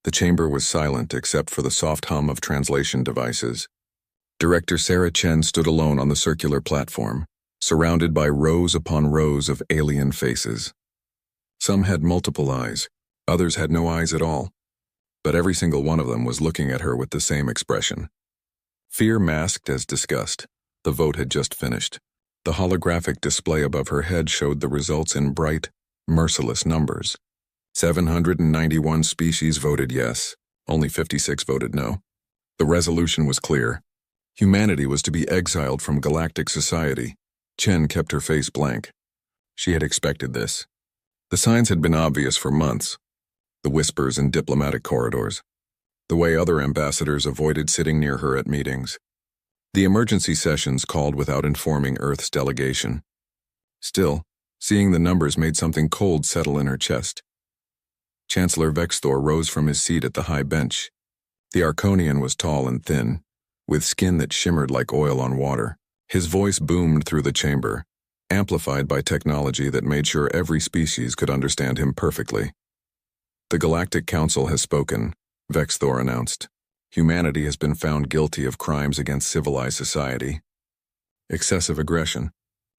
The chamber was silent except for the soft hum of translation devices. Director Sarah Chen stood alone on the circular platform, surrounded by rows upon rows of alien faces. Some had multiple eyes, others had no eyes at all, but every single one of them was looking at her with the same expression. Fear masked as disgust. The vote had just finished. The holographic display above her head showed the results in bright, merciless numbers. 791 species voted yes, only 56 voted no. The resolution was clear. Humanity was to be exiled from galactic society. Chen kept her face blank. She had expected this. The signs had been obvious for months. The whispers in diplomatic corridors. The way other ambassadors avoided sitting near her at meetings. The emergency sessions called without informing Earth's delegation. Still, seeing the numbers made something cold settle in her chest. Chancellor Vexthor rose from his seat at the high bench. The Arconian was tall and thin, with skin that shimmered like oil on water. His voice boomed through the chamber, amplified by technology that made sure every species could understand him perfectly. The Galactic Council has spoken, Vexthor announced. Humanity has been found guilty of crimes against civilized society. Excessive aggression,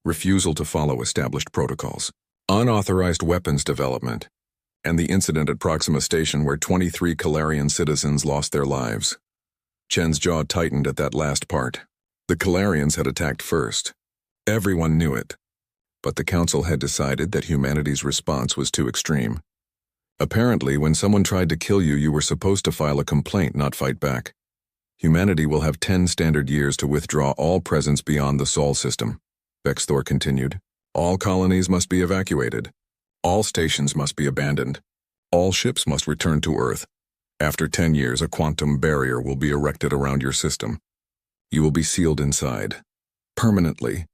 refusal to follow established protocols, unauthorized weapons development, and the incident at Proxima Station where 23 Calarian citizens lost their lives. Chen's jaw tightened at that last part. The Calarians had attacked first. Everyone knew it. But the Council had decided that humanity's response was too extreme. Apparently, when someone tried to kill you, you were supposed to file a complaint, not fight back. Humanity will have 10 standard years to withdraw all presence beyond the Sol system, Vexthor continued. All colonies must be evacuated. All stations must be abandoned. All ships must return to Earth. After 10 years, a quantum barrier will be erected around your system. You will be sealed inside. Permanently.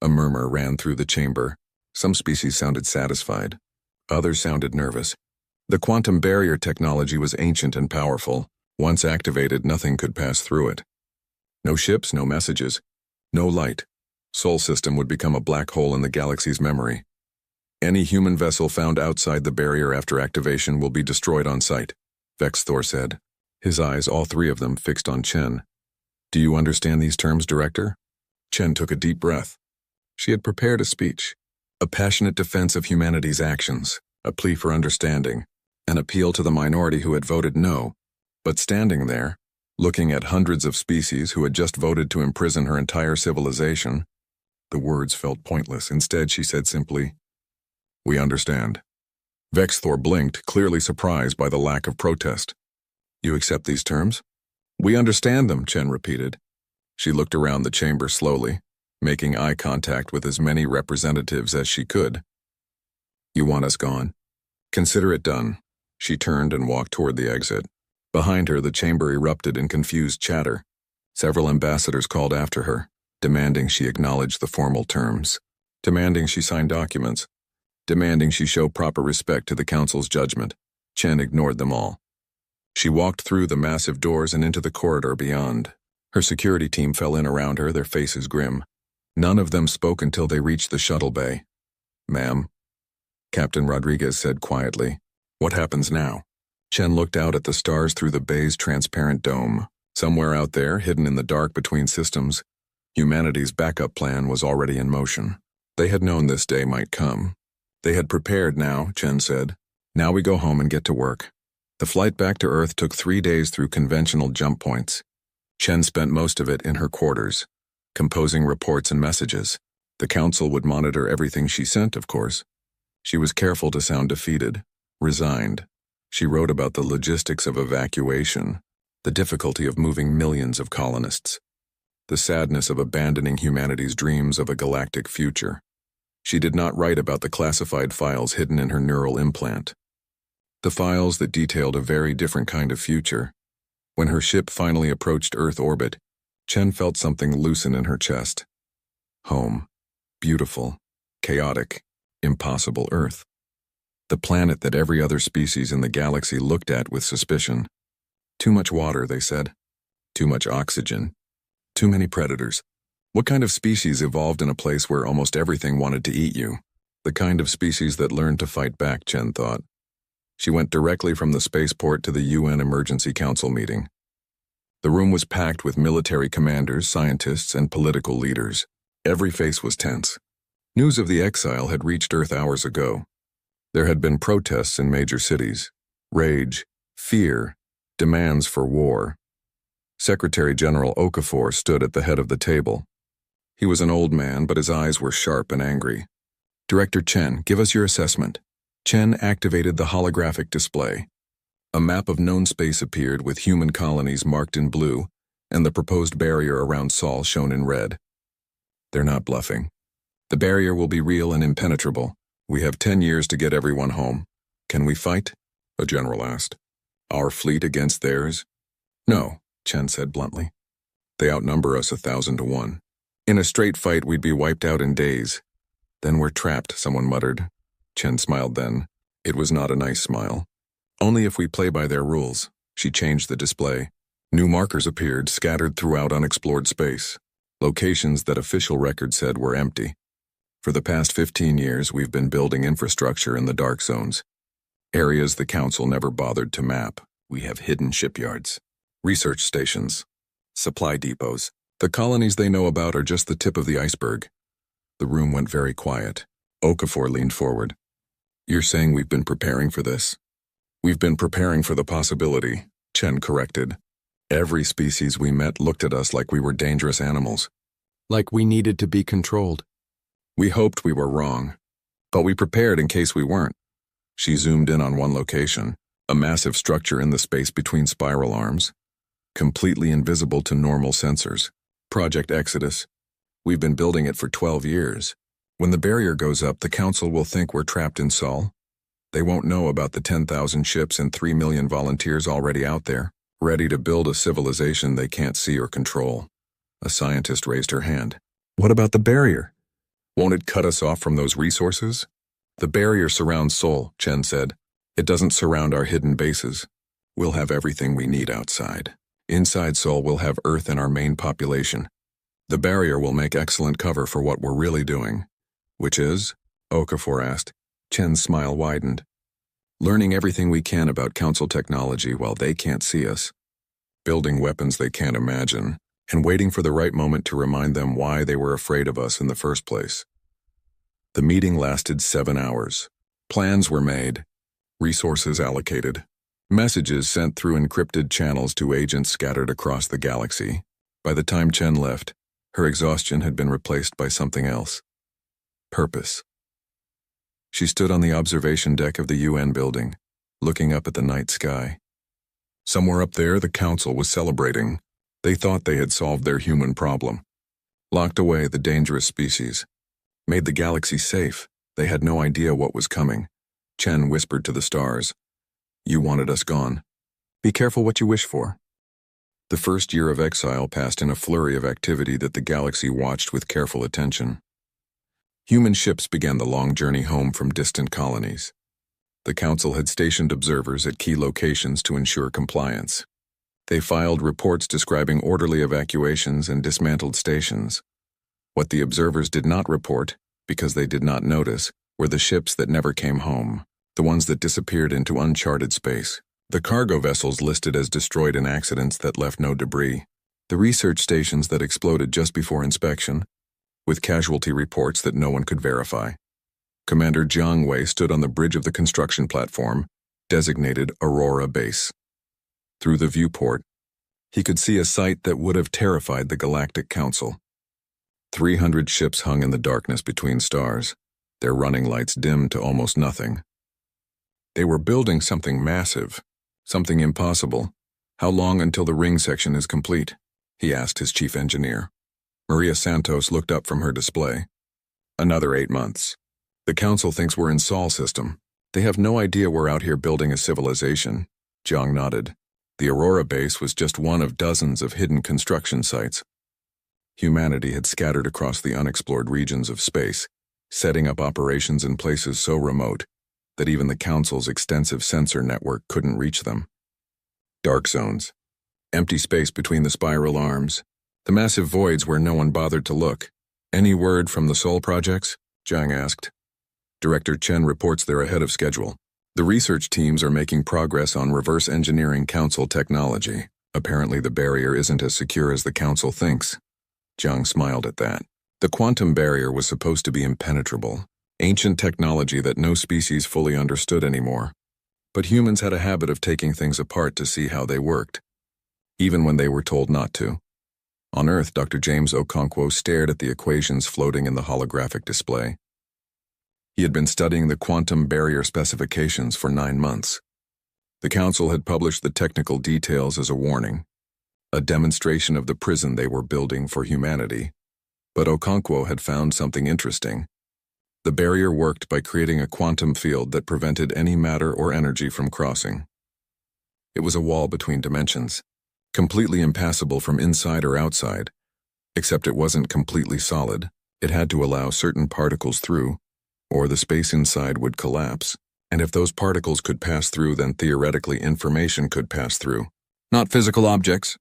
A murmur ran through the chamber. Some species sounded satisfied. Others sounded nervous. The quantum barrier technology was ancient and powerful. Once activated, nothing could pass through it. No ships, no messages, no light. Sol system would become a black hole in the galaxy's memory. Any human vessel found outside the barrier after activation will be destroyed on sight, Vexthor said, his eyes, all three of them, fixed on Chen. Do you understand these terms, Director? Chen took a deep breath. She had prepared a speech, a passionate defense of humanity's actions, a plea for understanding, an appeal to the minority who had voted no. But standing there, looking at hundreds of species who had just voted to imprison her entire civilization, the words felt pointless. Instead, she said simply, "We understand." Vexthor blinked, clearly surprised by the lack of protest. "You accept these terms?" "We understand them," Chen repeated. She looked around the chamber slowly, making eye contact with as many representatives as she could. "You want us gone? Consider it done." She turned and walked toward the exit. Behind her, the chamber erupted in confused chatter. Several ambassadors called after her, demanding she acknowledge the formal terms, demanding she sign documents, demanding she show proper respect to the Council's judgment. Chen ignored them all. She walked through the massive doors and into the corridor beyond. Her security team fell in around her, their faces grim. None of them spoke until they reached the shuttle bay. "Ma'am," Captain Rodriguez said quietly. "What happens now?" Chen looked out at the stars through the bay's transparent dome. Somewhere out there, hidden in the dark between systems, humanity's backup plan was already in motion. They had known this day might come. They had prepared now, Chen said. Now we go home and get to work. The flight back to Earth took 3 days through conventional jump points. Chen spent most of it in her quarters, composing reports and messages. The Council would monitor everything she sent, of course. She was careful to sound defeated, resigned. She wrote about the logistics of evacuation, the difficulty of moving millions of colonists, the sadness of abandoning humanity's dreams of a galactic future. She did not write about the classified files hidden in her neural implant, the files that detailed a very different kind of future. When her ship finally approached Earth orbit, Chen felt something loosen in her chest. Home. Beautiful. Chaotic. Impossible Earth. The planet that every other species in the galaxy looked at with suspicion. Too much water, they said. Too much oxygen. Too many predators. What kind of species evolved in a place where almost everything wanted to eat you? The kind of species that learned to fight back, Chen thought. She went directly from the spaceport to the UN Emergency Council meeting. The room was packed with military commanders, scientists, and political leaders. Every face was tense. News of the Exile had reached Earth hours ago. There had been protests in major cities. Rage, fear, demands for war. Secretary General Okafor stood at the head of the table. He was an old man, but his eyes were sharp and angry. "Director Chen, give us your assessment." Chen activated the holographic display. A map of known space appeared with human colonies marked in blue and the proposed barrier around Sol shown in red. "They're not bluffing. The barrier will be real and impenetrable. We have 10 years to get everyone home. Can we fight?" a general asked. "Our fleet against theirs?" "No," Chen said bluntly. "They outnumber us 1,000 to 1. In a straight fight, we'd be wiped out in days." "Then we're trapped," someone muttered. Chen smiled then. It was not a nice smile. "Only if we play by their rules." She changed the display. New markers appeared, scattered throughout unexplored space. Locations that official records said were empty. For the past 15 years, we've been building infrastructure in the dark zones. Areas the Council never bothered to map. We have hidden shipyards, research stations, supply depots. The colonies they know about are just the tip of the iceberg. The room went very quiet. Okafor leaned forward. "You're saying we've been preparing for this?" "We've been preparing for the possibility," Chen corrected. "Every species we met looked at us like we were dangerous animals. Like we needed to be controlled. We hoped we were wrong, but we prepared in case we weren't." She zoomed in on one location, a massive structure in the space between spiral arms, completely invisible to normal sensors. Project Exodus. We've been building it for 12 years. When the barrier goes up, the Council will think we're trapped in Sol. They won't know about the 10,000 ships and 3 million volunteers already out there, ready to build a civilization they can't see or control. A scientist raised her hand. "What about the barrier? Won't it cut us off from those resources?" "The barrier surrounds Sol," Chen said. "It doesn't surround our hidden bases. We'll have everything we need outside. Inside Sol, we'll have Earth and our main population. The barrier will make excellent cover for what we're really doing." "Which is?" Okafor asked. Chen's smile widened. "Learning everything we can about Council technology while they can't see us. Building weapons they can't imagine, and waiting for the right moment to remind them why they were afraid of us in the first place." The meeting lasted 7 hours. Plans were made, resources allocated, messages sent through encrypted channels to agents scattered across the galaxy. By the time Chen left, her exhaustion had been replaced by something else. Purpose. She stood on the observation deck of the UN building, looking up at the night sky. Somewhere up there, the Council was celebrating. They thought they had solved their human problem. Locked away the dangerous species. Made the galaxy safe. They had no idea what was coming. Chen whispered to the stars. "You wanted us gone. Be careful what you wish for." The first year of exile passed in a flurry of activity that the galaxy watched with careful attention. Human ships began the long journey home from distant colonies. The Council had stationed observers at key locations to ensure compliance. They filed reports describing orderly evacuations and dismantled stations. What the observers did not report, because they did not notice, were the ships that never came home, the ones that disappeared into uncharted space. The cargo vessels listed as destroyed in accidents that left no debris. The research stations that exploded just before inspection, with casualty reports that no one could verify. Commander Jiang Wei stood on the bridge of the construction platform, designated Aurora Base. Through the viewport, he could see a sight that would have terrified the Galactic Council. 300 ships hung in the darkness between stars, their running lights dimmed to almost nothing. They were building something massive, something impossible. "How long until the ring section is complete?" he asked his chief engineer. Maria Santos looked up from her display. "Another 8 months. The Council thinks we're in Sol system. They have no idea we're out here building a civilization." Jiang nodded. The Aurora base was just one of dozens of hidden construction sites. Humanity had scattered across the unexplored regions of space, setting up operations in places so remote that even the Council's extensive sensor network couldn't reach them. Dark zones. Empty space between the spiral arms. The massive voids where no one bothered to look. "Any word from the Sol projects?" Jiang asked. "Director Chen reports they're ahead of schedule. The research teams are making progress on reverse engineering Council technology. Apparently the barrier isn't as secure as the Council thinks. Jiang smiled at that. The quantum barrier was supposed to be impenetrable, ancient technology that no species fully understood anymore. But humans had a habit of taking things apart to see how they worked, even when they were told not to. On Earth, Dr. James Okonkwo stared at the equations floating in the holographic display. He had been studying the quantum barrier specifications for 9 months. The Council had published the technical details as a warning, a demonstration of the prison they were building for humanity. But Okonkwo had found something interesting. The barrier worked by creating a quantum field that prevented any matter or energy from crossing. It was a wall between dimensions, completely impassable from inside or outside, except it wasn't completely solid. It had to allow certain particles through, or the space inside would collapse. And if those particles could pass through, then theoretically information could pass through. Not physical objects,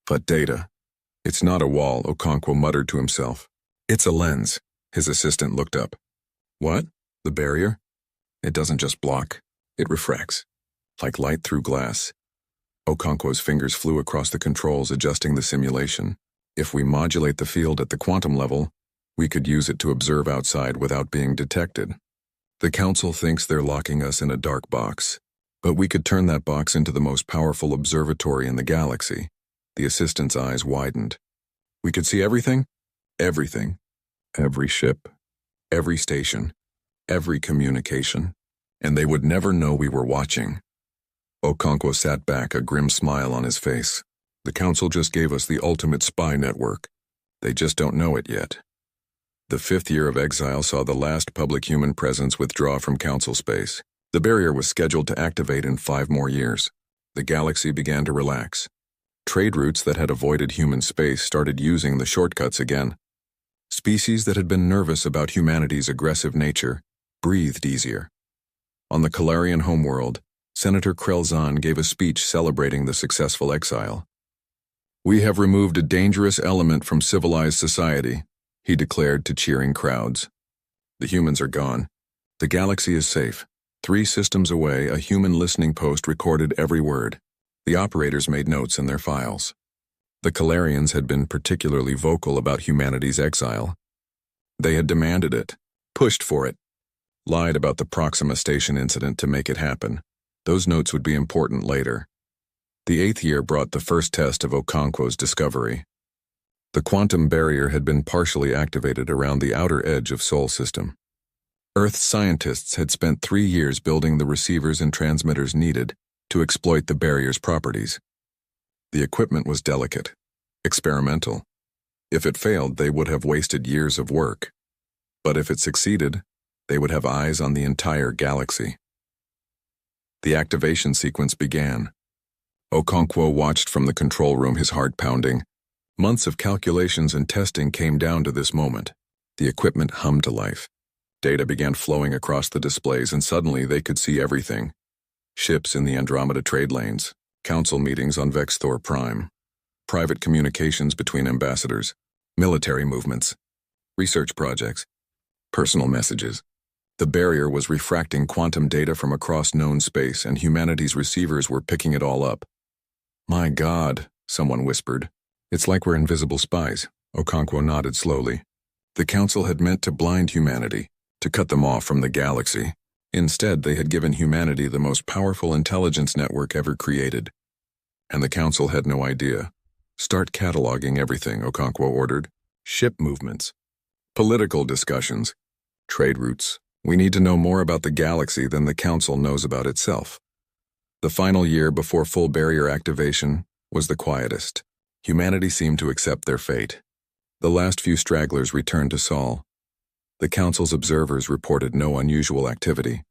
but data. It's not a wall, Okonkwo muttered to himself. It's a lens. His assistant looked up. What? The barrier? It doesn't just block, it refracts, like light through glass. Okonkwo's fingers flew across the controls, adjusting the simulation. If we modulate the field at the quantum level, we could use it to observe outside without being detected. The Council thinks they're locking us in a dark box, but we could turn that box into the most powerful observatory in the galaxy. The assistant's eyes widened. We could see everything? Everything. Every ship, every station, every communication. And they would never know we were watching. Okonkwo sat back, a grim smile on his face. The Council just gave us the ultimate spy network. They just don't know it yet. The 5th year of Exile saw the last public human presence withdraw from Council space. The barrier was scheduled to activate in 5 more years. The galaxy began to relax. Trade routes that had avoided human space started using the shortcuts again. Species that had been nervous about humanity's aggressive nature breathed easier. On the Calarian homeworld, Senator Krelzan gave a speech celebrating the successful exile. "We have removed a dangerous element from civilized society," he declared to cheering crowds. "The humans are gone. The galaxy is safe. 3 systems away, a human listening post recorded every word. The operators made notes in their files." The Calarians had been particularly vocal about humanity's exile. They had demanded it, pushed for it, lied about the Proxima Station incident to make it happen. Those notes would be important later. The 8th year brought the first test of Okonkwo's discovery. The quantum barrier had been partially activated around the outer edge of Sol system. Earth scientists had spent 3 years building the receivers and transmitters needed to exploit the barrier's properties. The equipment was delicate, experimental. If it failed, they would have wasted years of work. But if it succeeded, they would have eyes on the entire galaxy. The activation sequence began. Okonkwo watched from the control room, his heart pounding. Months of calculations and testing came down to this moment. The equipment hummed to life. Data began flowing across the displays, and suddenly they could see everything. Ships in the Andromeda trade lanes, council meetings on Vexthor Prime, private communications between ambassadors, military movements, research projects, personal messages. The barrier was refracting quantum data from across known space, and humanity's receivers were picking it all up. "My God," someone whispered. "It's like we're invisible spies." Okonkwo nodded slowly. The Council had meant to blind humanity, to cut them off from the galaxy. Instead, they had given humanity the most powerful intelligence network ever created. And the Council had no idea. "Start cataloging everything," Okonkwo ordered. "Ship movements, political discussions, trade routes. We need to know more about the galaxy than the Council knows about itself." The final year before full barrier activation was the quietest. Humanity seemed to accept their fate. The last few stragglers returned to Sol. The Council's observers reported no unusual activity.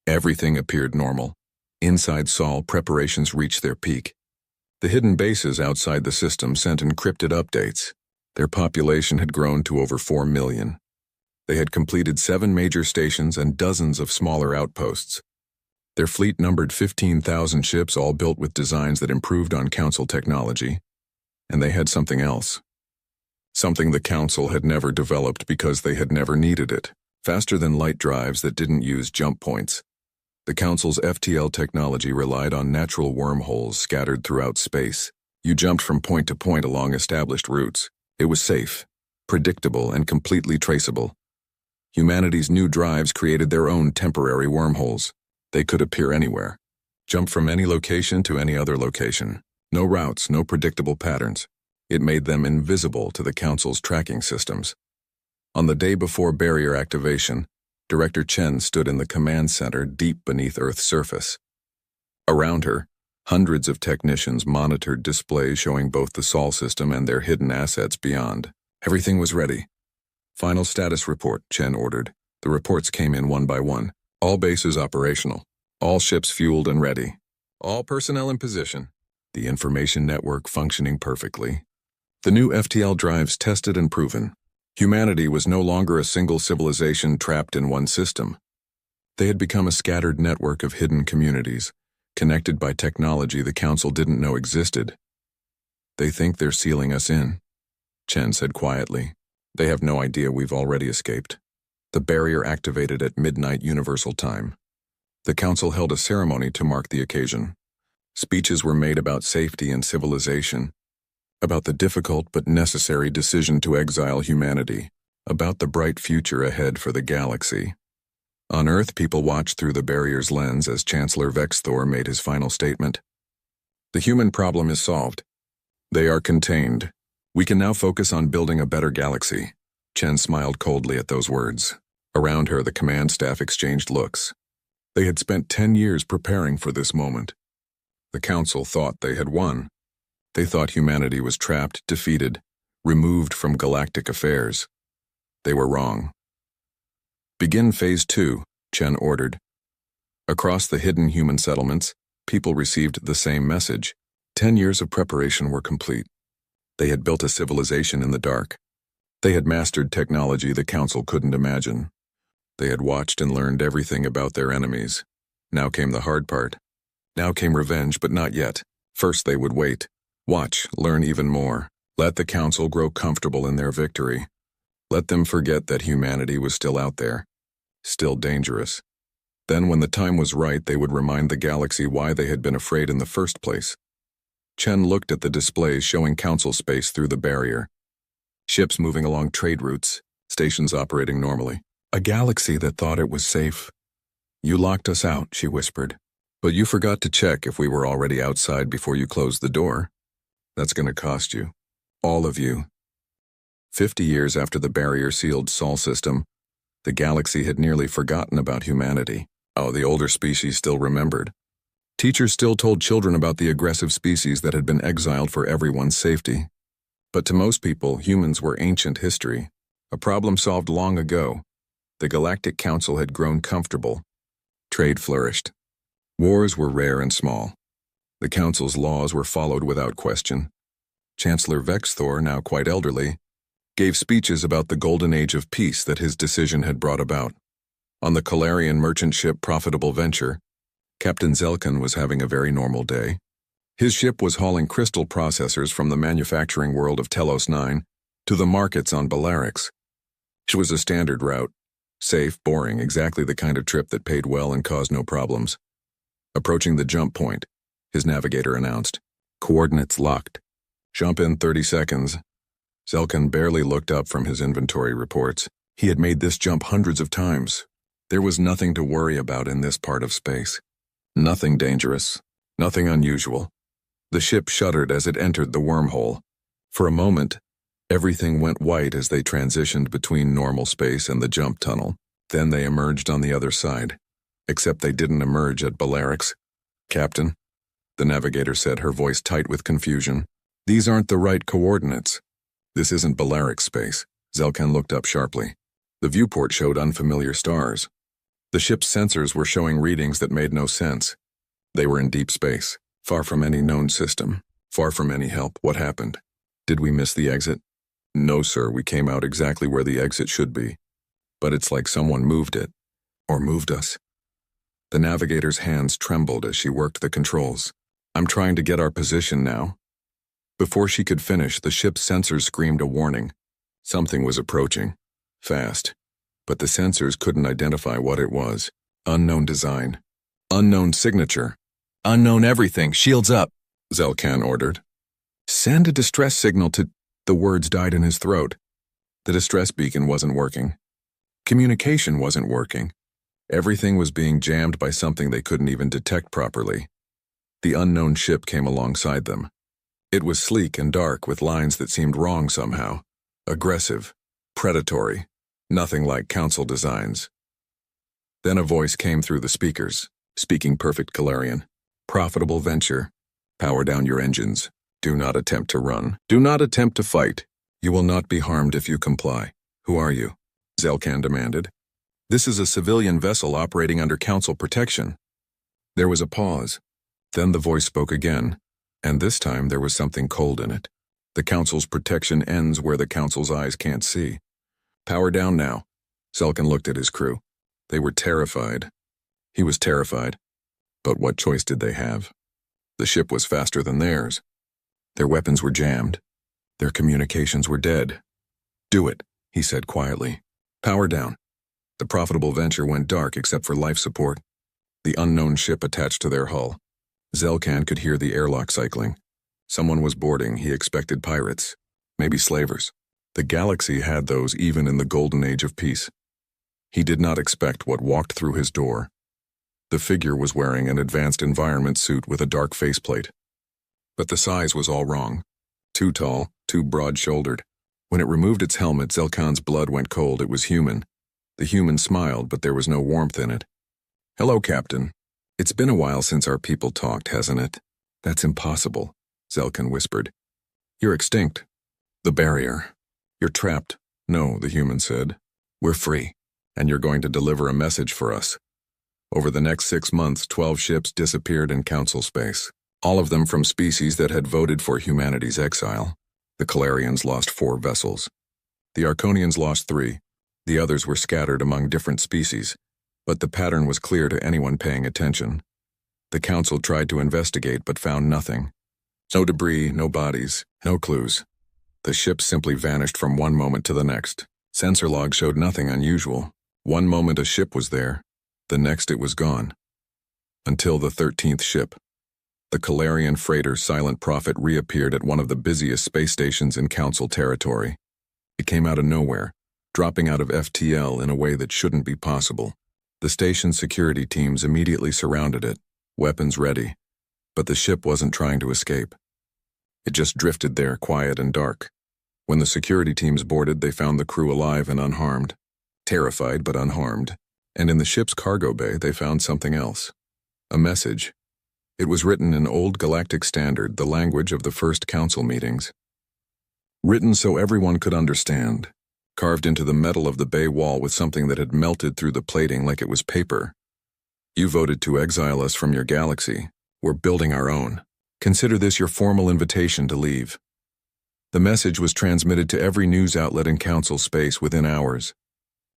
Everything appeared normal. Inside Sol, preparations reached their peak. The hidden bases outside the system sent encrypted updates. Their population had grown to over 4 million. They had completed 7 major stations and dozens of smaller outposts. Their fleet numbered 15,000 ships, all built with designs that improved on Council technology. And they had something else. Something the Council had never developed because they had never needed it. Faster than light drives that didn't use jump points. The Council's FTL technology relied on natural wormholes scattered throughout space. You jumped from point to point along established routes. It was safe, predictable, and completely traceable. Humanity's new drives created their own temporary wormholes. They could appear anywhere. Jump from any location to any other location. No routes, no predictable patterns. It made them invisible to the Council's tracking systems. On the day before barrier activation, Director Chen stood in the command center deep beneath Earth's surface. Around her, hundreds of technicians monitored displays showing both the Sol system and their hidden assets beyond. Everything was ready. Final status report, Chen ordered. The reports came in one by one. All bases operational. All ships fueled and ready. All personnel in position. The information network functioning perfectly. The new FTL drives tested and proven. Humanity was no longer a single civilization trapped in one system. They had become a scattered network of hidden communities, connected by technology the Council didn't know existed. They think they're sealing us in, Chen said quietly. They have no idea we've already escaped. The barrier activated at midnight Universal Time. The Council held a ceremony to mark the occasion. Speeches were made about safety and civilization, about the difficult but necessary decision to exile humanity, about the bright future ahead for the galaxy. On Earth, people watched through the barrier's lens as Chancellor Vexthor made his final statement. The human problem is solved. They are contained. We can now focus on building a better galaxy. Chen smiled coldly at those words. Around her, the command staff exchanged looks. They had spent 10 years preparing for this moment. The Council thought they had won. They thought humanity was trapped, defeated, removed from galactic affairs. They were wrong. Begin Phase 2, Chen ordered. Across the hidden human settlements, people received the same message. 10 years of preparation were complete. They had built a civilization in the dark. They had mastered technology the Council couldn't imagine. They had watched and learned everything about their enemies. Now came the hard part. Now came revenge, but not yet. First they would wait. Watch, learn even more. Let the Council grow comfortable in their victory. Let them forget that humanity was still out there. Still dangerous. Then when the time was right, they would remind the galaxy why they had been afraid in the first place. Chen looked at the displays showing Council space through the barrier. Ships moving along trade routes, stations operating normally. A galaxy that thought it was safe. You locked us out, she whispered. But you forgot to check if we were already outside before you closed the door. That's going to cost you. All of you. 50 years after the barrier-sealed Sol system, the galaxy had nearly forgotten about humanity. Oh, the older species still remembered. Teachers still told children about the aggressive species that had been exiled for everyone's safety. But to most people, humans were ancient history, a problem solved long ago. The Galactic Council had grown comfortable. Trade flourished. Wars were rare and small. The Council's laws were followed without question. Chancellor Vexthor, now quite elderly, gave speeches about the golden age of peace that his decision had brought about. On the Calarian merchant ship Profitable Venture, Captain Zelkin was having a very normal day. His ship was hauling crystal processors from the manufacturing world of Telos 9 to the markets on Belarix. It was a standard route. Safe, boring, exactly the kind of trip that paid well and caused no problems. Approaching the jump point, his navigator announced. Coordinates locked. Jump in 30 seconds. Zelkin barely looked up from his inventory reports. He had made this jump hundreds of times. There was nothing to worry about in this part of space. Nothing dangerous. Nothing unusual. The ship shuddered as it entered the wormhole. For a moment, everything went white as they transitioned between normal space and the jump tunnel. Then they emerged on the other side. Except they didn't emerge at Belarix. Captain, the navigator said, her voice tight with confusion. These aren't the right coordinates. This isn't Belarix space. Zelkin looked up sharply. The viewport showed unfamiliar stars. The ship's sensors were showing readings that made no sense. They were in deep space, far from any known system, far from any help. What happened? Did we miss the exit? No, sir, we came out exactly where the exit should be. But it's like someone moved it. Or moved us. The navigator's hands trembled as she worked the controls. I'm trying to get our position now. Before she could finish, the ship's sensors screamed a warning. Something was approaching. Fast. But the sensors couldn't identify what it was. Unknown design. Unknown signature. Unknown everything. Shields up, Zelkan ordered. Send a distress signal to... The words died in his throat. The distress beacon wasn't working. Communication wasn't working. Everything was being jammed by something they couldn't even detect properly. The unknown ship came alongside them. It was sleek and dark with lines that seemed wrong somehow. Aggressive. Predatory. Nothing like Council designs. Then a voice came through the speakers, speaking perfect Galarian. Profitable venture. Power down your engines. Do not attempt to run. Do not attempt to fight. You will not be harmed if you comply. Who are you? Zelkan demanded. This is a civilian vessel operating under Council protection. There was a pause. Then the voice spoke again, and this time there was something cold in it. The Council's protection ends where the Council's eyes can't see. Power down now. Zelkan looked at his crew. They were terrified. He was terrified. But what choice did they have? The ship was faster than theirs. Their weapons were jammed. Their communications were dead. Do it, he said quietly. Power down. The profitable venture went dark except for life support. The unknown ship attached to their hull. Zelkan could hear the airlock cycling. Someone was boarding. He expected pirates. Maybe slavers. The galaxy had those even in the golden age of peace. He did not expect what walked through his door. The figure was wearing an advanced environment suit with a dark faceplate. But the size was all wrong. Too tall, too broad-shouldered. When it removed its helmet, Zelkan's blood went cold. It was human. The human smiled, but there was no warmth in it. Hello, Captain. It's been a while since our people talked, hasn't it? That's impossible, Zelkan whispered. You're extinct. The barrier. You're trapped. No, the human said. We're free, and you're going to deliver a message for us. Over the next 6 months, 12 ships disappeared in Council space. All of them from species that had voted for humanity's exile. The Calarians lost 4 vessels. The Arconians lost 3. The others were scattered among different species, but the pattern was clear to anyone paying attention. The Council tried to investigate but found nothing. No debris, no bodies, no clues. The ships simply vanished from one moment to the next. Sensor logs showed nothing unusual. One moment a ship was there, the next it was gone. Until the 13th ship. The Calarian freighter Silent Prophet reappeared at one of the busiest space stations in Council territory. It came out of nowhere, dropping out of FTL in a way that shouldn't be possible. The station's security teams immediately surrounded it, weapons ready, but the ship wasn't trying to escape. It just drifted there, quiet and dark. When the security teams boarded, they found the crew alive and unharmed, terrified but unharmed, and in the ship's cargo bay they found something else. A message. It was written in Old Galactic Standard, the language of the first Council meetings. Written so everyone could understand, carved into the metal of the bay wall with something that had melted through the plating like it was paper. You voted to exile us from your galaxy. We're building our own. Consider this your formal invitation to leave. The message was transmitted to every news outlet in Council space within hours.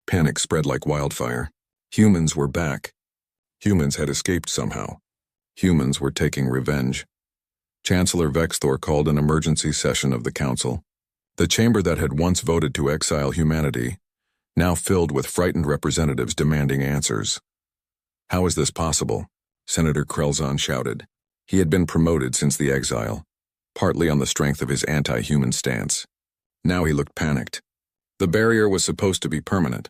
Panic spread like wildfire. Humans were back. Humans had escaped somehow. Humans were taking revenge. Chancellor Vexthor called an emergency session of the Council. The chamber that had once voted to exile humanity, now filled with frightened representatives demanding answers. How is this possible? Senator Krelzon shouted. He had been promoted since the exile, partly on the strength of his anti-human stance. Now he looked panicked. The barrier was supposed to be permanent.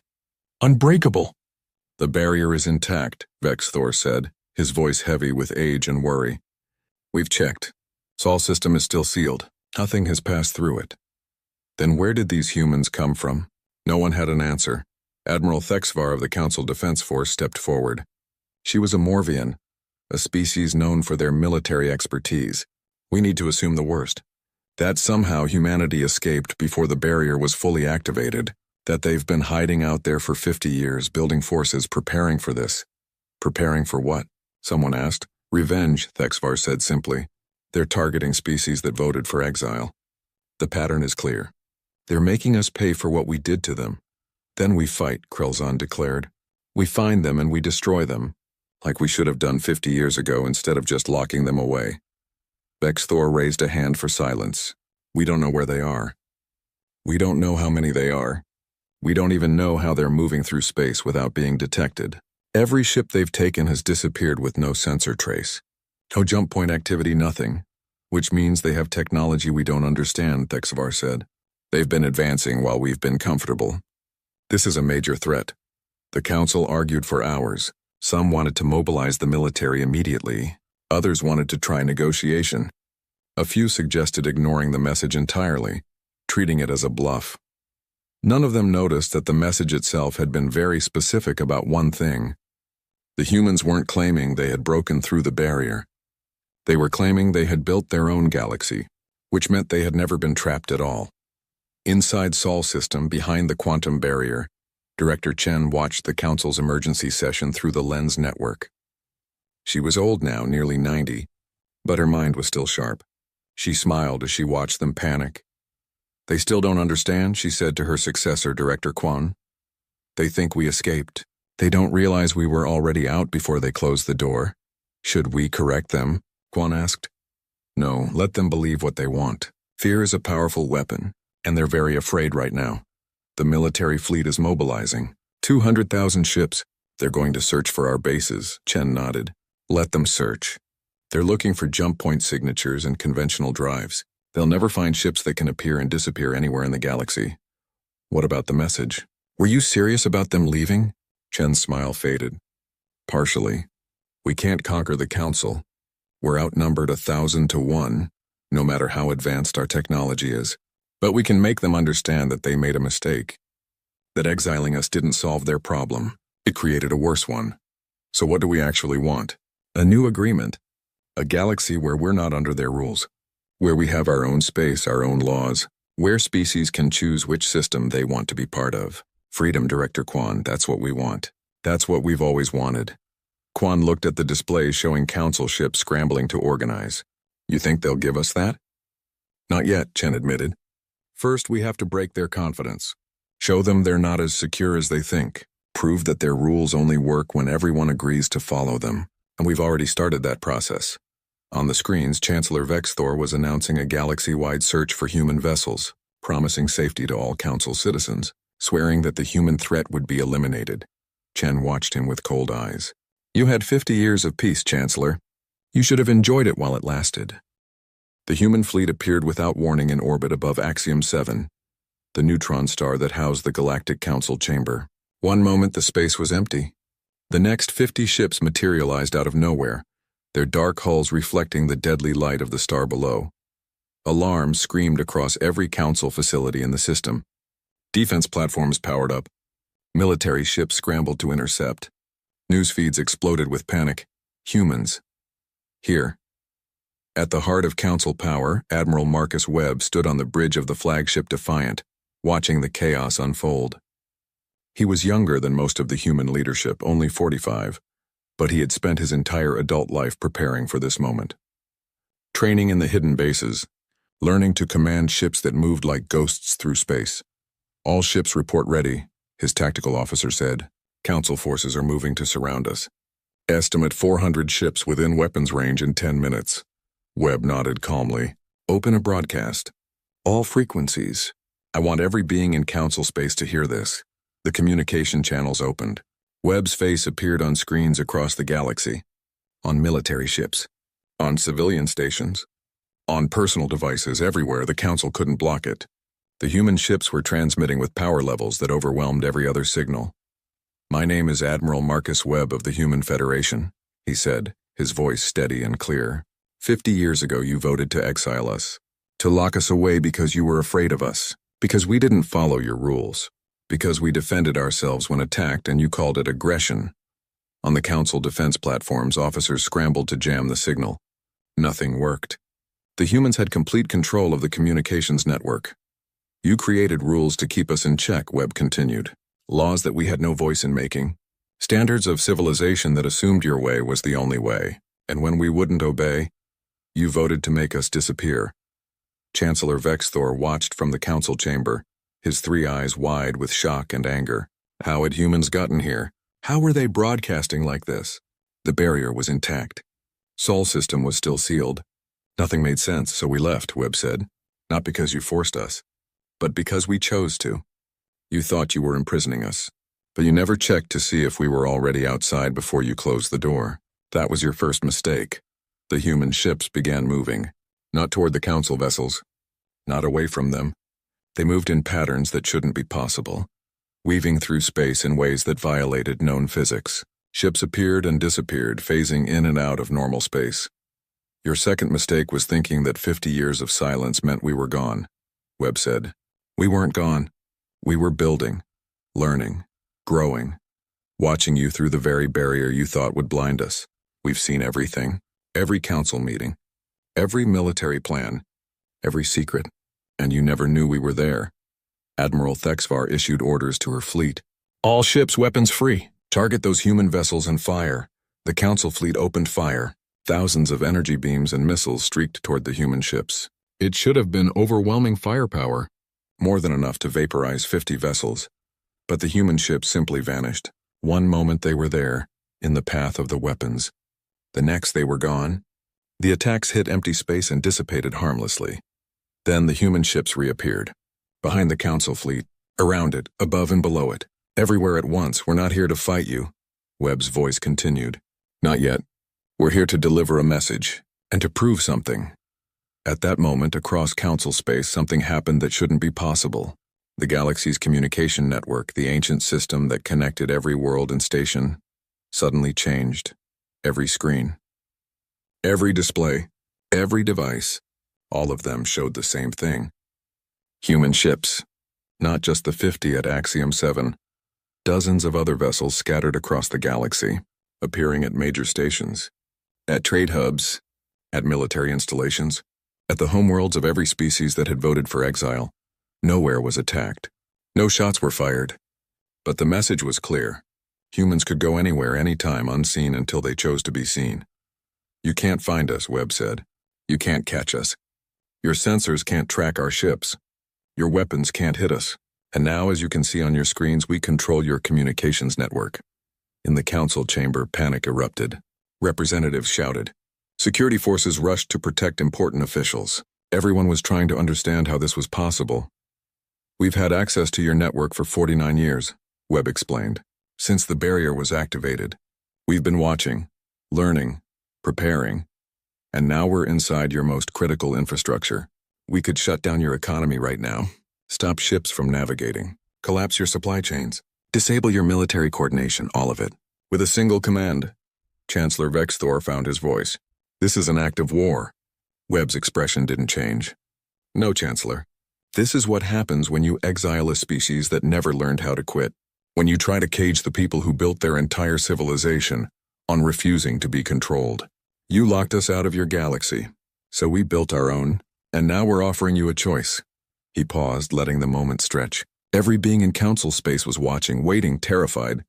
Unbreakable. The barrier is intact, Vexthor said, his voice heavy with age and worry. We've checked. Sol system is still sealed. Nothing has passed through it. Then where did these humans come from? No one had an answer. Admiral Thexvar of the Council Defense Force stepped forward. She was a Morvian, a species known for their military expertise. We need to assume the worst. That somehow humanity escaped before the barrier was fully activated. That they've been hiding out there for 50 years, building forces, preparing for this. Preparing for what? Someone asked. Revenge, Thexvar said simply. They're targeting species that voted for exile. The pattern is clear. They're making us pay for what we did to them. Then we fight, Krelzon declared. We find them and we destroy them, like we should have done 50 years ago instead of just locking them away. Vexthor raised a hand for silence. We don't know where they are. We don't know how many they are. We don't even know how they're moving through space without being detected. Every ship they've taken has disappeared with no sensor trace. No jump point activity, nothing. Which means they have technology we don't understand, HFY said. They've been advancing while we've been comfortable. This is a major threat. The council argued for hours. Some wanted to mobilize the military immediately. Others wanted to try negotiation. A few suggested ignoring the message entirely, treating it as a bluff. None of them noticed that the message itself had been very specific about one thing. The humans weren't claiming they had broken through the barrier. They were claiming they had built their own galaxy, which meant they had never been trapped at all. Inside Sol system, behind the quantum barrier, Director Chen watched the council's emergency session through the lens network. She was old now, nearly 90, but her mind was still sharp. She smiled as she watched them panic. They still don't understand, she said to her successor, Director Quan. They think we escaped. They don't realize we were already out before they closed the door. Should we correct them? Quan asked. No, let them believe what they want. Fear is a powerful weapon, and they're very afraid right now. The military fleet is mobilizing. 200,000 ships. They're going to search for our bases, Chen nodded. Let them search. They're looking for jump point signatures and conventional drives. They'll never find ships that can appear and disappear anywhere in the galaxy. What about the message? Were you serious about them leaving? Chen's smile faded. Partially. We can't conquer the council. We're outnumbered 1,000 to 1, no matter how advanced our technology is. But we can make them understand that they made a mistake. That exiling us didn't solve their problem. It created a worse one. So what do we actually want? A new agreement. A galaxy where we're not under their rules. Where we have our own space, our own laws. Where species can choose which system they want to be part of. Freedom, Director Quan, that's what we want. That's what we've always wanted. Quan looked at the display showing council ships scrambling to organize. You think they'll give us that? Not yet, Chen admitted. First, we have to break their confidence. Show them they're not as secure as they think. Prove that their rules only work when everyone agrees to follow them. And we've already started that process. On the screens, Chancellor Vexthor was announcing a galaxy-wide search for human vessels, promising safety to all council citizens, swearing that the human threat would be eliminated. Chen watched him with cold eyes. You had 50 years of peace, Chancellor. You should have enjoyed it while it lasted. The human fleet appeared without warning in orbit above Axiom 7, the neutron star that housed the Galactic Council chamber. One moment the space was empty. The next 50 ships materialized out of nowhere, their dark hulls reflecting the deadly light of the star below. Alarms screamed across every council facility in the system. Defense platforms powered up. Military ships scrambled to intercept. News feeds exploded with panic. Humans. Here. At the heart of council power, Admiral Marcus Webb stood on the bridge of the flagship Defiant, watching the chaos unfold. He was younger than most of the human leadership, only 45, but he had spent his entire adult life preparing for this moment. Training in the hidden bases, learning to command ships that moved like ghosts through space. All ships report ready, his tactical officer said. Council forces are moving to surround us. Estimate 400 ships within weapons range in 10 minutes. Webb nodded calmly. Open a broadcast. All frequencies. I want every being in council space to hear this. The communication channels opened. Webb's face appeared on screens across the galaxy. On military ships. On civilian stations. On personal devices everywhere. The council couldn't block it. The human ships were transmitting with power levels that overwhelmed every other signal. My name is Admiral Marcus Webb of the Human Federation, he said, his voice steady and clear. 50 years ago you voted to exile us. To lock us away because you were afraid of us. Because we didn't follow your rules. Because we defended ourselves when attacked and you called it aggression. On the council defense platforms, officers scrambled to jam the signal. Nothing worked. The humans had complete control of the communications network. You created rules to keep us in check, Webb continued. Laws that we had no voice in making. Standards of civilization that assumed your way was the only way. And when we wouldn't obey, you voted to make us disappear. Chancellor Vexthor watched from the council chamber, his 3 eyes wide with shock and anger. How had humans gotten here? How were they broadcasting like this? The barrier was intact. Sol system was still sealed. Nothing made sense, so we left, Webb said. Not because you forced us, but because we chose to. You thought you were imprisoning us. But you never checked to see if we were already outside before you closed the door. That was your first mistake. The human ships began moving, not toward the council vessels, not away from them. They moved in patterns that shouldn't be possible, weaving through space in ways that violated known physics. Ships appeared and disappeared, phasing in and out of normal space. Your second mistake was thinking that 50 years of silence meant we were gone, Webb said. We weren't gone. We were building, learning, growing, watching you through the very barrier you thought would blind us. We've seen everything, every council meeting, every military plan, every secret, and you never knew we were there. Admiral Thexvar issued orders to her fleet. All ships weapons free. Target those human vessels and fire. The council fleet opened fire. Thousands of energy beams and missiles streaked toward the human ships. It should have been overwhelming firepower, more than enough to vaporize 50 vessels. But the human ships simply vanished. One moment they were there, in the path of the weapons. The next they were gone. The attacks hit empty space and dissipated harmlessly. Then the human ships reappeared. Behind the council fleet, around it, above and below it. Everywhere at once. We're not here to fight you, Webb's voice continued. Not yet. We're here to deliver a message, and to prove something. At that moment, across council space, something happened that shouldn't be possible. The galaxy's communication network, the ancient system that connected every world and station, suddenly changed. Every screen, every display, every device, all of them showed the same thing. Human ships, not just the 50 at Axiom 7. Dozens of other vessels scattered across the galaxy, appearing at major stations, at trade hubs, at military installations, at the homeworlds of every species that had voted for exile. Nowhere was attacked. No shots were fired. But the message was clear. Humans could go anywhere, anytime, unseen until they chose to be seen. You can't find us, Webb said. You can't catch us. Your sensors can't track our ships. Your weapons can't hit us. And now, as you can see on your screens, we control your communications network. In the council chamber, panic erupted. Representatives shouted. Security forces rushed to protect important officials. Everyone was trying to understand how this was possible. We've had access to your network for 49 years, Webb explained. Since the barrier was activated. We've been watching, learning, preparing, and now we're inside your most critical infrastructure. We could shut down your economy right now. Stop ships from navigating. Collapse your supply chains. Disable your military coordination, all of it. With a single command. Chancellor Vexthor found his voice. This is an act of war. Webb's expression didn't change. No, Chancellor. This is what happens when you exile a species that never learned how to quit. When you try to cage the people who built their entire civilization on refusing to be controlled. You locked us out of your galaxy, so we built our own, and now we're offering you a choice. He paused, letting the moment stretch. Every being in council space was watching, waiting, terrified.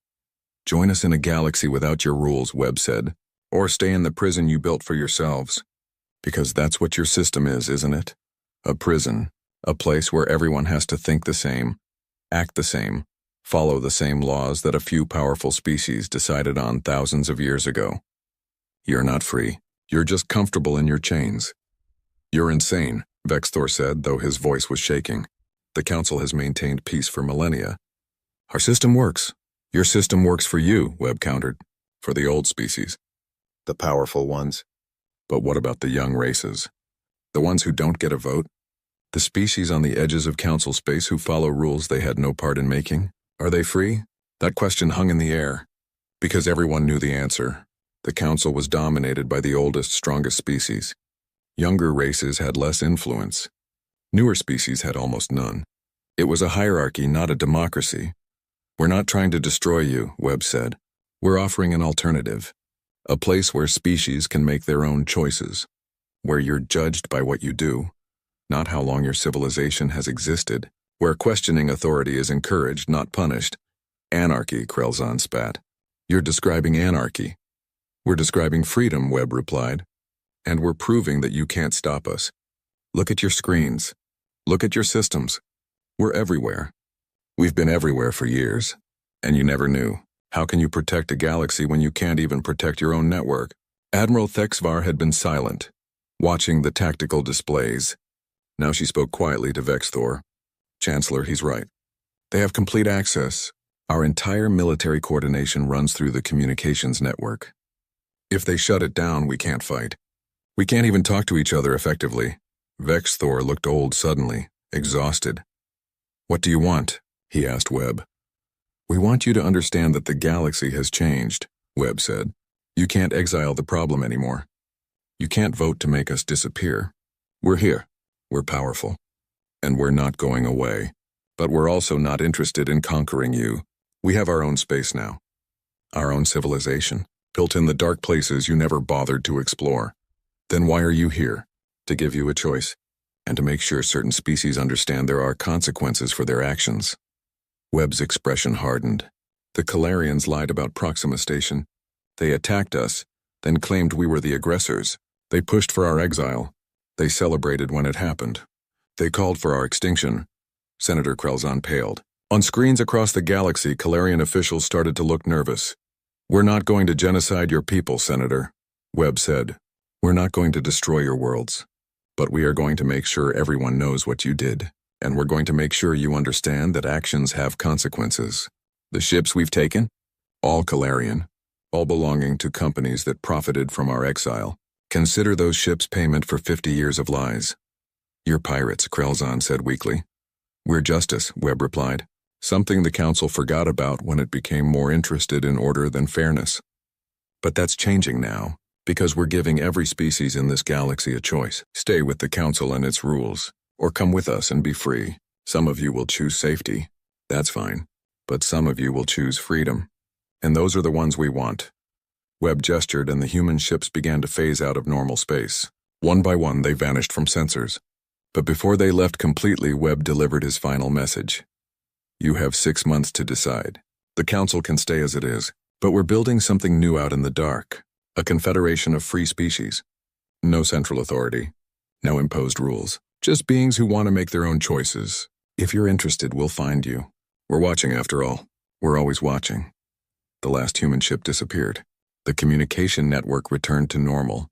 Join us in a galaxy without your rules, Webb said, or stay in the prison you built for yourselves. Because that's what your system is, isn't it? A prison, a place where everyone has to think the same, act the same, follow the same laws that a few powerful species decided on thousands of years ago. You're not free. You're just comfortable in your chains. You're insane, Vexthor said, though his voice was shaking. The council has maintained peace for millennia. Our system works. Your system works for you, Webb countered. For the old species. The powerful ones. But what about the young races? The ones who don't get a vote? The species on the edges of council space who follow rules they had no part in making? Are they free? That question hung in the air. Because everyone knew the answer. The council was dominated by the oldest, strongest species. Younger races had less influence. Newer species had almost none. It was a hierarchy, not a democracy. We're not trying to destroy you, Webb said. We're offering an alternative. A place where species can make their own choices. Where you're judged by what you do, not how long your civilization has existed. Where questioning authority is encouraged, not punished. Anarchy, Krelzon spat. You're describing anarchy. We're describing freedom, Webb replied. And we're proving that you can't stop us. Look at your screens. Look at your systems. We're everywhere. We've been everywhere for years. And you never knew. How can you protect a galaxy when you can't even protect your own network? Admiral Thexvar had been silent, watching the tactical displays. Now she spoke quietly to Vexthor. Chancellor, he's right. They have complete access. Our entire military coordination runs through the communications network. If they shut it down, we can't fight. We can't even talk to each other effectively. Vex Thor looked old suddenly, exhausted. What do you want? He asked Webb. We want you to understand that the galaxy has changed, Webb said. You can't exile the problem anymore. You can't vote to make us disappear. We're here. We're powerful. And we're not going away. But we're also not interested in conquering you. We have our own space now. Our own civilization, built in the dark places you never bothered to explore. Then why are you here? To give you a choice, and to make sure certain species understand there are consequences for their actions. Webb's expression hardened. The Calarians lied about Proxima Station. They attacked us, then claimed we were the aggressors. They pushed for our exile. They celebrated when it happened. They called for our extinction. Senator Krelzon paled. On screens across the galaxy, Calarian officials started to look nervous. We're not going to genocide your people, Senator, Webb said. We're not going to destroy your worlds. But we are going to make sure everyone knows what you did. And we're going to make sure you understand that actions have consequences. The ships we've taken? All Calarian. All belonging to companies that profited from our exile. Consider those ships payment for 50 years of lies. You're pirates, Krelzon said weakly. We're justice, Webb replied. Something the Council forgot about when it became more interested in order than fairness. But that's changing now, because we're giving every species in this galaxy a choice. Stay with the Council and its rules, or come with us and be free. Some of you will choose safety. That's fine. But some of you will choose freedom. And those are the ones we want. Webb gestured and the human ships began to phase out of normal space. One by one, they vanished from sensors. But before they left completely, Webb delivered his final message. You have 6 months to decide. The Council can stay as it is, but we're building something new out in the dark. A confederation of free species. No central authority. No imposed rules. Just beings who want to make their own choices. If you're interested, we'll find you. We're watching after all. We're always watching. The last human ship disappeared. The communication network returned to normal.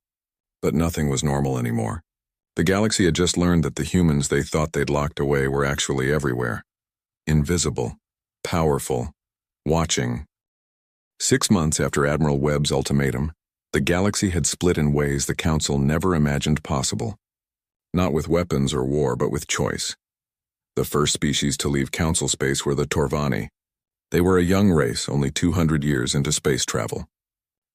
But nothing was normal anymore. The galaxy had just learned that the humans they thought they'd locked away were actually everywhere. Invisible. Powerful. Watching. 6 months after Admiral Webb's ultimatum, the galaxy had split in ways the Council never imagined possible. Not with weapons or war, but with choice. The first species to leave Council space were the Torvani. They were a young race, only 200 years into space travel.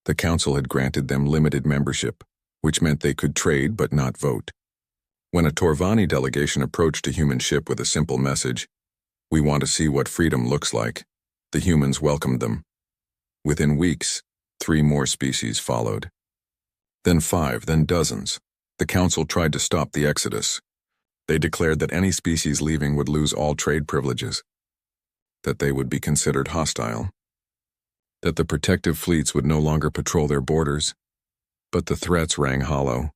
The Council had granted them limited membership, which meant they could trade but not vote. When a Torvani delegation approached a human ship with a simple message, "We want to see what freedom looks like," the humans welcomed them. Within weeks, 3 more species followed. Then 5, then dozens. The Council tried to stop the exodus. They declared that any species leaving would lose all trade privileges, that they would be considered hostile, that the protective fleets would no longer patrol their borders. But the threats rang hollow.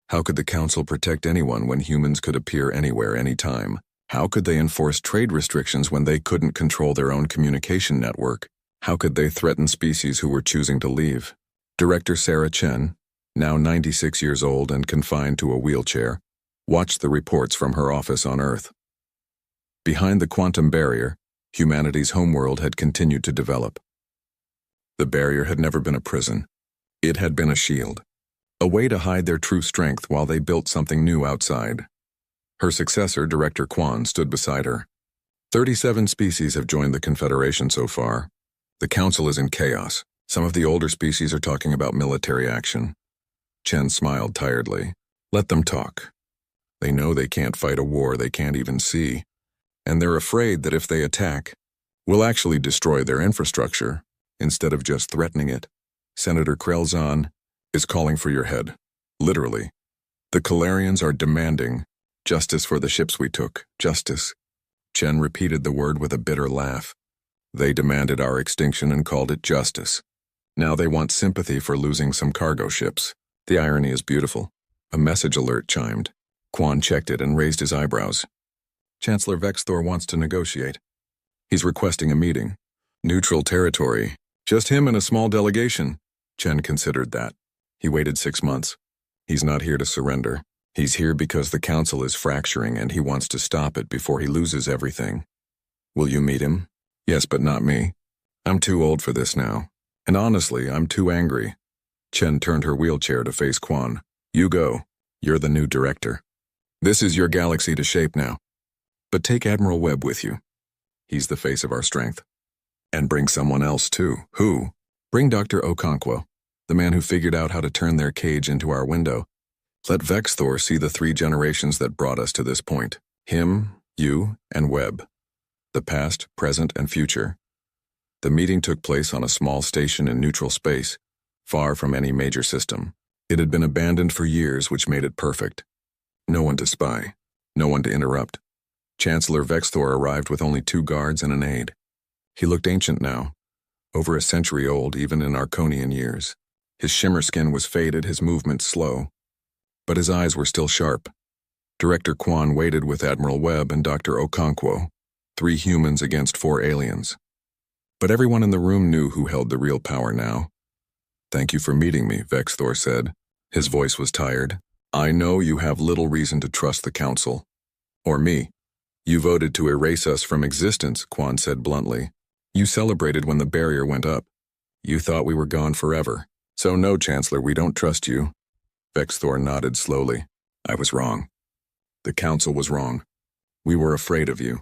How could the Council protect anyone when humans could appear anywhere, anytime? How could they enforce trade restrictions when they couldn't control their own communication network? How could they threaten species who were choosing to leave? Director Sarah Chen, now 96 years old and confined to a wheelchair, watched the reports from her office on Earth. Behind the quantum barrier, humanity's homeworld had continued to develop. The barrier had never been a prison. It had been a shield. A way to hide their true strength while they built something new outside. Her successor, Director Kwan, stood beside her. 37 species have joined the Confederation so far. The Council is in chaos. Some of the older species are talking about military action. Chen smiled tiredly. Let them talk. They know they can't fight a war they can't even see. And they're afraid that if they attack, we'll actually destroy their infrastructure, instead of just threatening it. Senator Krelzon is calling for your head. Literally. The Calarians are demanding justice for the ships we took. Justice. Chen repeated the word with a bitter laugh. They demanded our extinction and called it justice. Now they want sympathy for losing some cargo ships. The irony is beautiful. A message alert chimed. Quan checked it and raised his eyebrows. Chancellor Vex Thor wants to negotiate. He's requesting a meeting. Neutral territory. Just him and a small delegation. Chen considered that. He waited 6 months. He's not here to surrender. He's here because the Council is fracturing and he wants to stop it before he loses everything. Will you meet him? Yes, but not me. I'm too old for this now. And honestly, I'm too angry. Chen turned her wheelchair to face Quan. You go. You're the new director. This is your galaxy to shape now. But take Admiral Webb with you. He's the face of our strength. And bring someone else too. Who? Bring Dr. Okonkwo, the man who figured out how to turn their cage into our window. Let Vexthor see the 3 generations that brought us to this point. Him, you, and Webb. The past, present, and future. The meeting took place on a small station in neutral space, far from any major system. It had been abandoned for years, which made it perfect. No one to spy. No one to interrupt. Chancellor Vexthor arrived with only 2 guards and an aide. He looked ancient now, over a century old even in Arconian years. His shimmer skin was faded, his movements slow. But his eyes were still sharp. Director Quan waited with Admiral Webb and Dr. Okonkwo, 3 humans against 4 aliens. But everyone in the room knew who held the real power now. Thank you for meeting me, Vexthor said. His voice was tired. I know you have little reason to trust the Council. Or me. You voted to erase us from existence, Quan said bluntly. You celebrated when the barrier went up. You thought we were gone forever. So no, Chancellor, we don't trust you. Vexthor nodded slowly. I was wrong. The Council was wrong. We were afraid of you.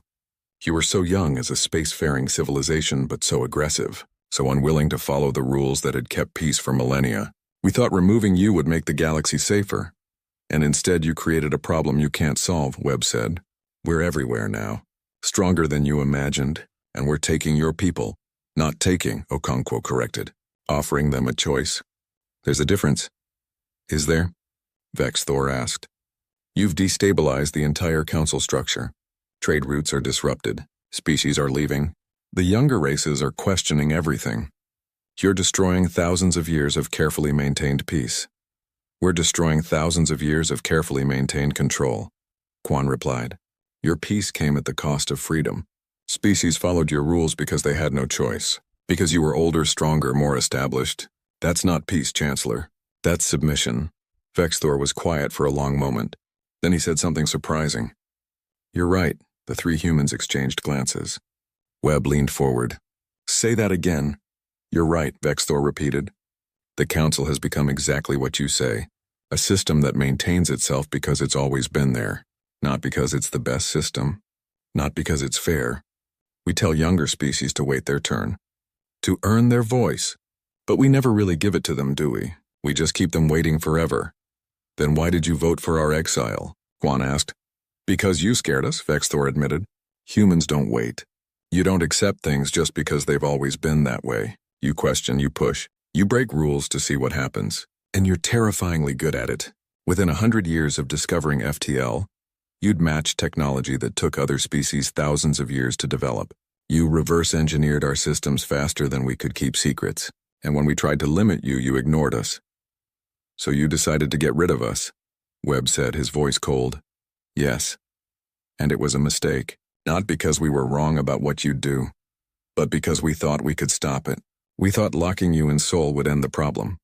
You were so young as a spacefaring civilization, but so aggressive, so unwilling to follow the rules that had kept peace for millennia. We thought removing you would make the galaxy safer. And instead you created a problem you can't solve, Webb said. We're everywhere now, stronger than you imagined, and we're taking your people. Not taking, Okonkwo corrected, offering them a choice. There's a difference. Is there? Vexthor asked. You've destabilized the entire council structure. Trade routes are disrupted. Species are leaving. The younger races are questioning everything. You're destroying thousands of years of carefully maintained peace. We're destroying thousands of years of carefully maintained control, Quan replied. Your peace came at the cost of freedom. Species followed your rules because they had no choice. Because you were older, stronger, more established. That's not peace, Chancellor. That's submission. Vexthor was quiet for a long moment. Then he said something surprising. You're right. The 3 humans exchanged glances. Webb leaned forward. Say that again. You're right, Vexthor repeated. The Council has become exactly what you say. A system that maintains itself because it's always been there. Not because it's the best system. Not because it's fair. We tell younger species to wait their turn. To earn their voice. But we never really give it to them, do we? We just keep them waiting forever. Then why did you vote for our exile? Quan asked. Because you scared us, Vexthor admitted. Humans don't wait. You don't accept things just because they've always been that way. You question, you push. You break rules to see what happens. And you're terrifyingly good at it. Within 100 years of discovering FTL, you'd match technology that took other species thousands of years to develop. You reverse-engineered our systems faster than we could keep secrets. And when we tried to limit you, you ignored us. So you decided to get rid of us, Webb said, his voice cold. Yes. And it was a mistake. Not because we were wrong about what you'd do, but because we thought we could stop it. We thought locking you in Seoul would end the problem.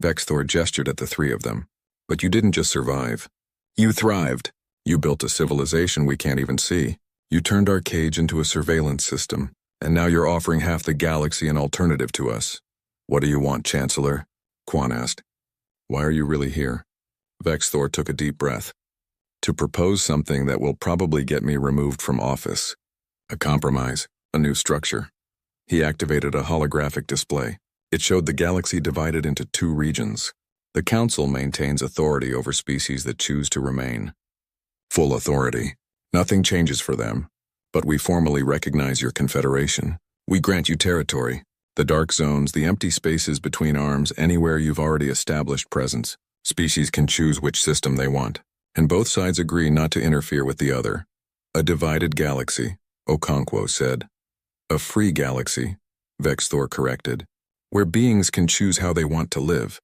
Vexthor gestured at the 3 of them. But you didn't just survive. You thrived. You built a civilization we can't even see. You turned our cage into a surveillance system, and now you're offering half the galaxy an alternative to us. What do you want, Chancellor? Quan asked. Why are you really here? Vexthor took a deep breath. To propose something that will probably get me removed from office. A compromise, a new structure. He activated a holographic display. It showed the galaxy divided into 2 regions. The Council maintains authority over species that choose to remain. Full authority. Nothing changes for them. But we formally recognize your confederation. We grant you territory. The dark zones, the empty spaces between arms, anywhere you've already established presence. Species can choose which system they want. And both sides agree not to interfere with the other. A divided galaxy, Okonkwo said. A free galaxy, Vexthor corrected, where beings can choose how they want to live.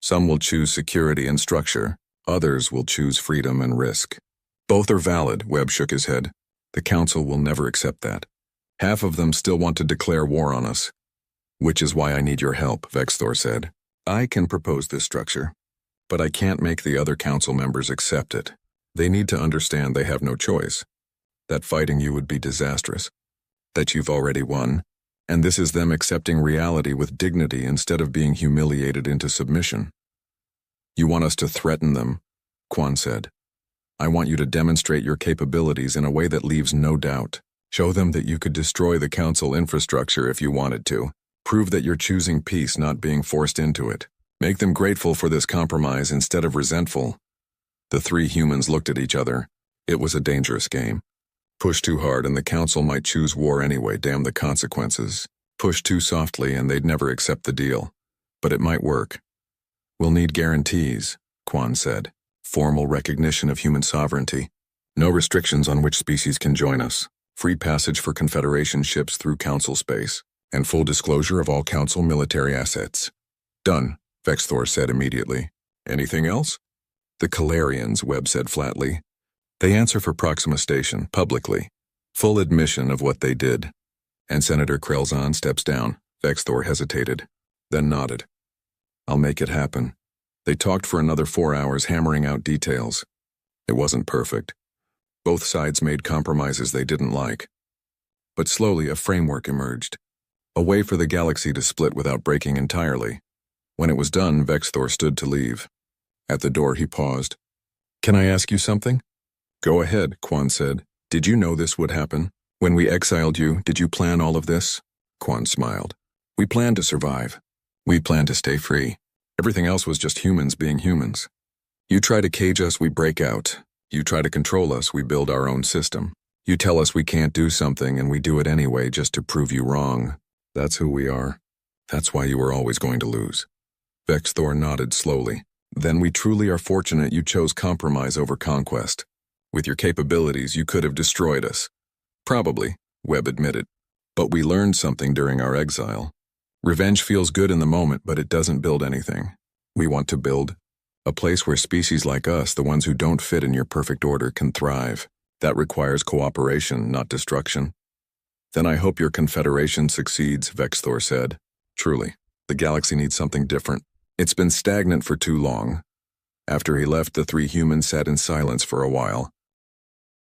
Some will choose security and structure, others will choose freedom and risk. Both are valid, Webb shook his head. The Council will never accept that. Half of them still want to declare war on us. Which is why I need your help, Vexthor said. I can propose this structure. But I can't make the other Council members accept it. They need to understand they have no choice. That fighting you would be disastrous. that you've already won, and this is them accepting reality with dignity instead of being humiliated into submission. You want us to threaten them, Quan said. I want you to demonstrate your capabilities in a way that leaves no doubt. Show them that you could destroy the Council infrastructure if you wanted to. Prove that you're choosing peace, not being forced into it. Make them grateful for this compromise instead of resentful. The three humans looked at each other. It was a dangerous game. Push too hard and the Council might choose war anyway, damn the consequences. Push too softly and they'd never accept the deal. But it might work. We'll need guarantees, Quan said. Formal recognition of human sovereignty. No restrictions on which species can join us. Free passage for Confederation ships through Council space. And full disclosure of all Council military assets. Done, Vexthor said immediately. Anything else? The Calarians, Webb said flatly. They answer for Proxima Station, publicly. Full admission of what they did. And Senator Krelzon steps down. Vexthor hesitated, then nodded. I'll make it happen. They talked for another 4 hours, hammering out details. It wasn't perfect. Both sides made compromises they didn't like. But slowly a framework emerged. A way for the galaxy to split without breaking entirely. When it was done, Vexthor stood to leave. At the door he paused. Can I ask you something? Go ahead, Quan said. Did you know this would happen? When we exiled you, did you plan all of this? Quan smiled. We planned to survive. We planned to stay free. Everything else was just humans being humans. You try to cage us, we break out. You try to control us, we build our own system. You tell us we can't do something and we do it anyway just to prove you wrong. That's who we are. That's why you were always going to lose. Vexthor nodded slowly. Then we truly are fortunate you chose compromise over conquest. With your capabilities, you could have destroyed us. Probably, Webb admitted. But we learned something during our exile. Revenge feels good in the moment, but it doesn't build anything. We want to build a place where species like us, the ones who don't fit in your perfect order, can thrive. That requires cooperation, not destruction. Then I hope your Confederation succeeds, Vexthor said. Truly, the galaxy needs something different. It's been stagnant for too long. After he left, the three humans sat in silence for a while.